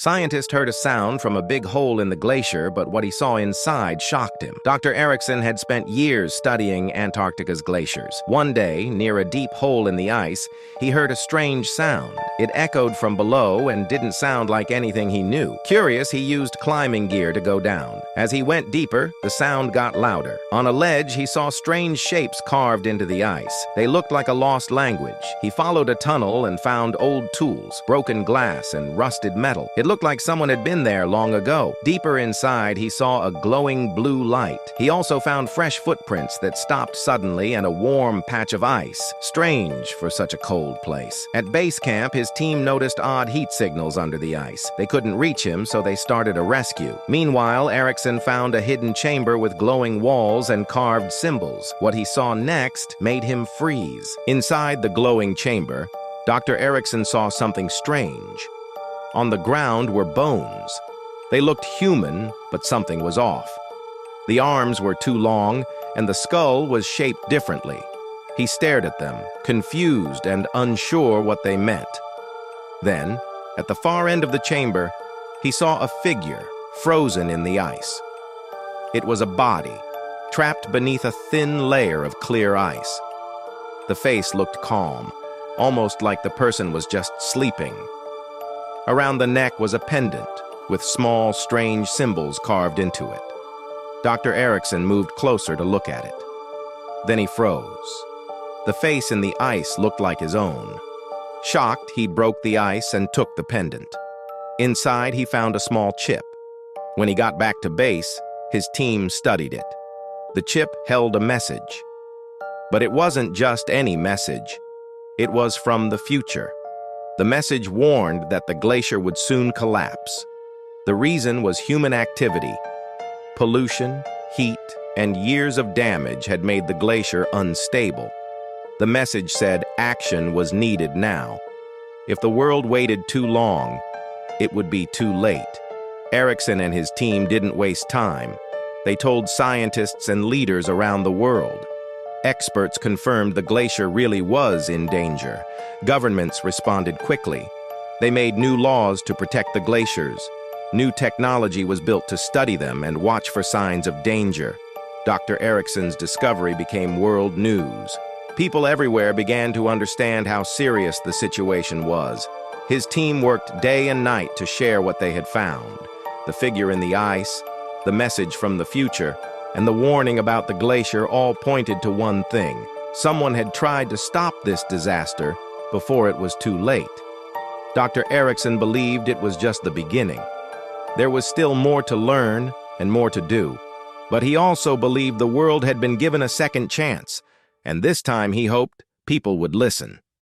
Scientist heard a sound from a big hole in the glacier, but what he saw inside shocked him. Dr. Erickson had spent years studying Antarctica's glaciers. One day, near a deep hole in the ice, he heard a strange sound. It echoed from below and didn't sound like anything he knew. Curious, he used climbing gear to go down. As he went deeper, the sound got louder. On a ledge, he saw strange shapes carved into the ice. They looked like a lost language. He followed a tunnel and found old tools, broken glass, and rusted metal. It looked like someone had been there long ago. Deeper inside, he saw a glowing blue light. He also found fresh footprints that stopped suddenly and a warm patch of ice. Strange for such a cold place. At base camp, his team noticed odd heat signals under the ice. They couldn't reach him, so they started a rescue. Meanwhile, Erickson found a hidden chamber with glowing walls and carved symbols. What he saw next made him freeze. Inside the glowing chamber, Dr. Erickson saw something strange. On the ground were bones. They looked human, but something was off. The arms were too long, and the skull was shaped differently. He stared at them, confused and unsure what they meant. Then, at the far end of the chamber, he saw a figure, frozen in the ice. It was a body, trapped beneath a thin layer of clear ice. The face looked calm, almost like the person was just sleeping. Around the neck was a pendant, with small, strange symbols carved into it. Dr. Erickson moved closer to look at it. Then he froze. The face in the ice looked like his own. Shocked, he broke the ice and took the pendant. Inside, he found a small chip. When he got back to base, his team studied it. The chip held a message. But it wasn't just any message. It was from the future. The message warned that the glacier would soon collapse. The reason was human activity. Pollution, heat, and years of damage had made the glacier unstable. The message said action was needed now. If the world waited too long, it would be too late. Erickson and his team didn't waste time. They told scientists and leaders around the world. Experts confirmed the glacier really was in danger. Governments responded quickly. They made new laws to protect the glaciers. New technology was built to study them and watch for signs of danger. Dr. Erickson's discovery became world news. People everywhere began to understand how serious the situation was. His team worked day and night to share what they had found. The figure in the ice, the message from the future, and the warning about the glacier all pointed to one thing. Someone had tried to stop this disaster before it was too late. Dr. Erickson believed it was just the beginning. There was still more to learn and more to do. But he also believed the world had been given a second chance, and this time he hoped people would listen.